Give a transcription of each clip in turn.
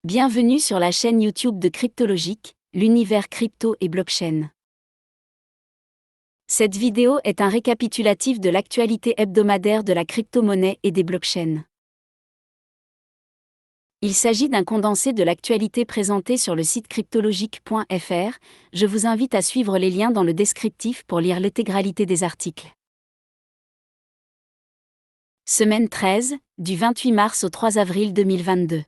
Bienvenue sur la chaîne YouTube de Cryptologique, l'univers crypto et blockchain. Cette vidéo est un récapitulatif de l'actualité hebdomadaire de la crypto-monnaie et des blockchains. Il s'agit d'un condensé de l'actualité présentée sur le site cryptologique.fr. Je vous invite à suivre les liens dans le descriptif pour lire l'intégralité des articles. Semaine 13, du 28 mars au 3 avril 2022.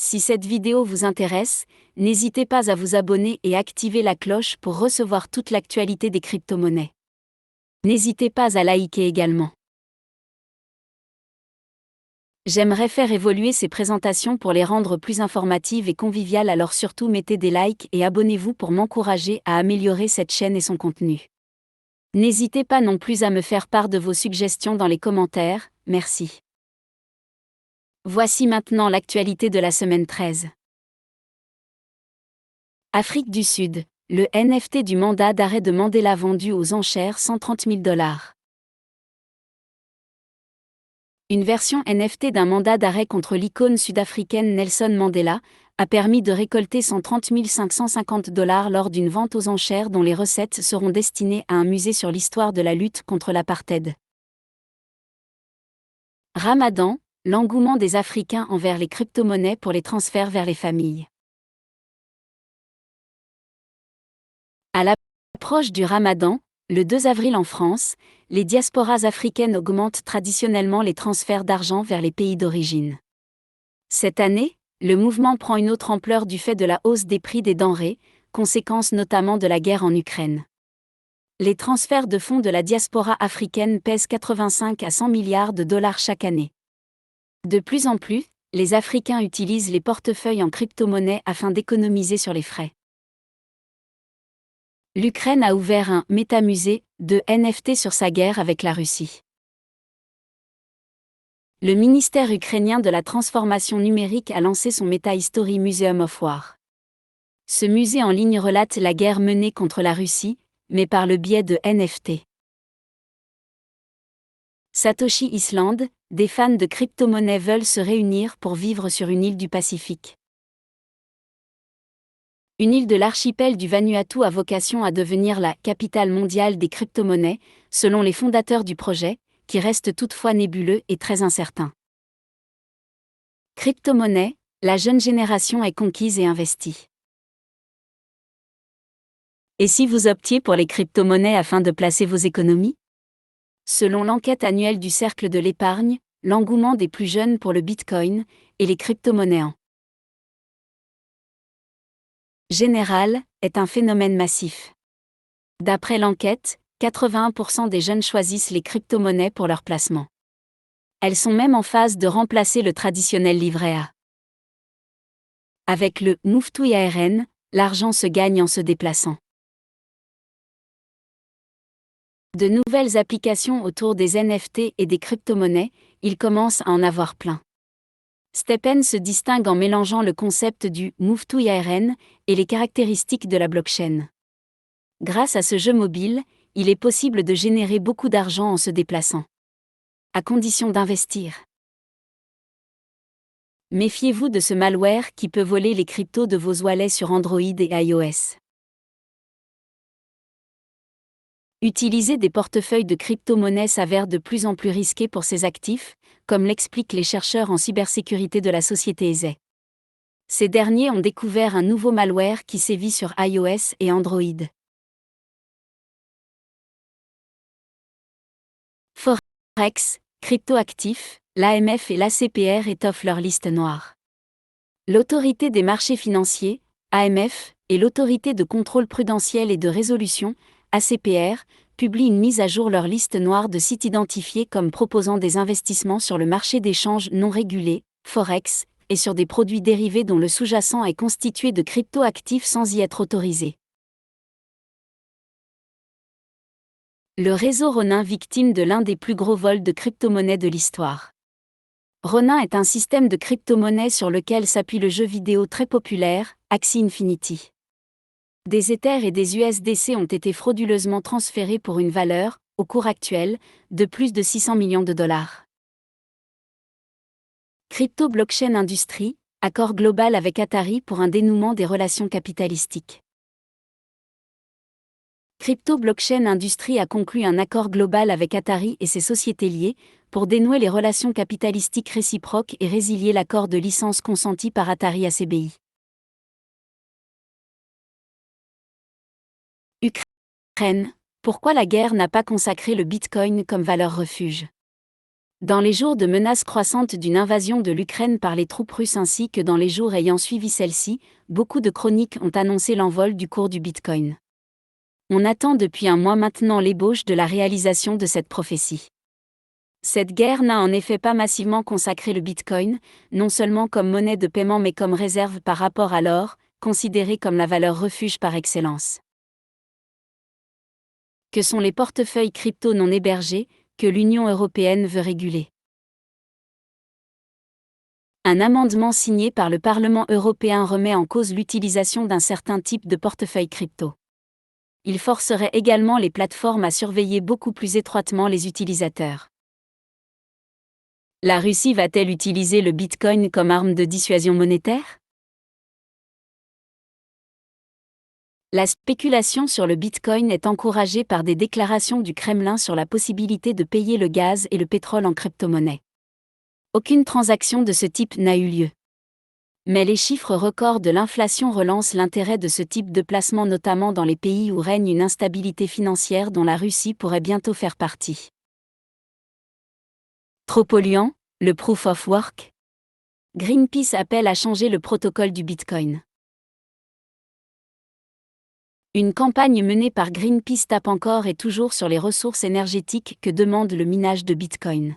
Si cette vidéo vous intéresse, n'hésitez pas à vous abonner et activer la cloche pour recevoir toute l'actualité des crypto-monnaies. N'hésitez pas à liker également. J'aimerais faire évoluer ces présentations pour les rendre plus informatives et conviviales, alors surtout mettez des likes et abonnez-vous pour m'encourager à améliorer cette chaîne et son contenu. N'hésitez pas non plus à me faire part de vos suggestions dans les commentaires, merci. Voici maintenant l'actualité de la semaine 13. Afrique du Sud, le NFT du mandat d'arrêt de Mandela vendu aux enchères $130 000. Une version NFT d'un mandat d'arrêt contre l'icône sud-africaine Nelson Mandela a permis de récolter $130 550 lors d'une vente aux enchères dont les recettes seront destinées à un musée sur l'histoire de la lutte contre l'apartheid. Ramadan, l'engouement des Africains envers les crypto-monnaies pour les transferts vers les familles. À l'approche du Ramadan, le 2 avril en France, les diasporas africaines augmentent traditionnellement les transferts d'argent vers les pays d'origine. Cette année, le mouvement prend une autre ampleur du fait de la hausse des prix des denrées, conséquence notamment de la guerre en Ukraine. Les transferts de fonds de la diaspora africaine pèsent 85 à 100 milliards de dollars chaque année. De plus en plus, les Africains utilisent les portefeuilles en crypto-monnaie afin d'économiser sur les frais. L'Ukraine a ouvert un « métamusée » de NFT sur sa guerre avec la Russie. Le ministère ukrainien de la transformation numérique a lancé son Meta History Museum of War. Ce musée en ligne relate la guerre menée contre la Russie, mais par le biais de NFT. Satoshi Island, des fans de crypto-monnaie veulent se réunir pour vivre sur une île du Pacifique. Une île de l'archipel du Vanuatu a vocation à devenir la « capitale mondiale des crypto-monnaies », selon les fondateurs du projet, qui reste toutefois nébuleux et très incertain. Crypto-monnaie, la jeune génération est conquise et investie. Et si vous optiez pour les crypto-monnaies afin de placer vos économies ? Selon l'enquête annuelle du Cercle de l'épargne, l'engouement des plus jeunes pour le Bitcoin et les crypto-monnaies en général est un phénomène massif. D'après l'enquête, 81% des jeunes choisissent les crypto-monnaies pour leur placement. Elles sont même en phase de remplacer le traditionnel livret A. Avec le Move to IRN, l'argent se gagne en se déplaçant. De nouvelles applications autour des NFT et des crypto-monnaies, il commence à en avoir plein. STEPN se distingue en mélangeant le concept du Move to IRN et les caractéristiques de la blockchain. Grâce à ce jeu mobile, il est possible de générer beaucoup d'argent en se déplaçant. À condition d'investir. Méfiez-vous de ce malware qui peut voler les cryptos de vos wallets sur Android et iOS. Utiliser des portefeuilles de crypto-monnaies s'avère de plus en plus risqué pour ces actifs, comme l'expliquent les chercheurs en cybersécurité de la société Eze. Ces derniers ont découvert un nouveau malware qui sévit sur iOS et Android. Forex, cryptoactifs, l'AMF et l'ACPR étoffent leur liste noire. L'autorité des marchés financiers, AMF, et l'autorité de contrôle prudentiel et de résolution, ACPR, publient une mise à jour leur liste noire de sites identifiés comme proposant des investissements sur le marché d'échange non régulé, Forex, et sur des produits dérivés dont le sous-jacent est constitué de crypto-actifs sans y être autorisé. Le réseau Ronin victime de l'un des plus gros vols de crypto-monnaies de l'histoire. Ronin est un système de crypto-monnaies sur lequel s'appuie le jeu vidéo très populaire, Axie Infinity. Des Ethers et des USDC ont été frauduleusement transférés pour une valeur, au cours actuel, de plus de $600 millions. Crypto Blockchain Industry, Accord global avec Atari pour un dénouement des relations capitalistiques. Crypto Blockchain Industries a conclu un accord global avec Atari et ses sociétés liées, pour dénouer les relations capitalistiques réciproques et résilier l'accord de licence consenti par Atari à CBI. Ukraine. Pourquoi la guerre n'a pas consacré le Bitcoin comme valeur refuge? Dans les jours de menace croissante d'une invasion de l'Ukraine par les troupes russes ainsi que dans les jours ayant suivi celle-ci, beaucoup de chroniques ont annoncé l'envol du cours du Bitcoin. On attend depuis un mois maintenant l'ébauche de la réalisation de cette prophétie. Cette guerre n'a en effet pas massivement consacré le Bitcoin, non seulement comme monnaie de paiement mais comme réserve par rapport à l'or, considéré comme la valeur refuge par excellence. Que sont les portefeuilles crypto non hébergés, que l'Union européenne veut réguler? Un amendement signé par le Parlement européen remet en cause l'utilisation d'un certain type de portefeuille crypto. Il forcerait également les plateformes à surveiller beaucoup plus étroitement les utilisateurs. La Russie va-t-elle utiliser le Bitcoin comme arme de dissuasion monétaire? La spéculation sur le Bitcoin est encouragée par des déclarations du Kremlin sur la possibilité de payer le gaz et le pétrole en crypto-monnaie. Aucune transaction de ce type n'a eu lieu. Mais les chiffres records de l'inflation relancent l'intérêt de ce type de placement notamment dans les pays où règne une instabilité financière dont la Russie pourrait bientôt faire partie. Trop polluant, le Proof of Work? Greenpeace appelle à changer le protocole du Bitcoin. Une campagne menée par Greenpeace tape encore et toujours sur les ressources énergétiques que demande le minage de Bitcoin.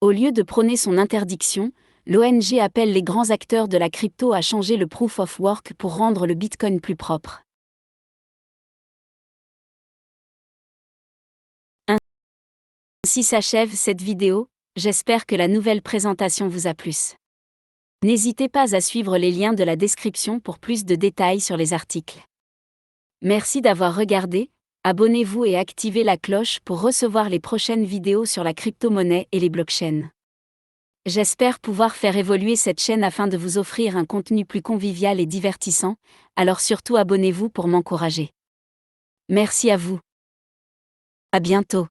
Au lieu de prôner son interdiction, l'ONG appelle les grands acteurs de la crypto à changer le Proof of Work pour rendre le Bitcoin plus propre. Ainsi s'achève cette vidéo, j'espère que la nouvelle présentation vous a plu. N'hésitez pas à suivre les liens de la description pour plus de détails sur les articles. Merci d'avoir regardé, abonnez-vous et activez la cloche pour recevoir les prochaines vidéos sur la crypto-monnaie et les blockchains. J'espère pouvoir faire évoluer cette chaîne afin de vous offrir un contenu plus convivial et divertissant, alors surtout abonnez-vous pour m'encourager. Merci à vous. À bientôt.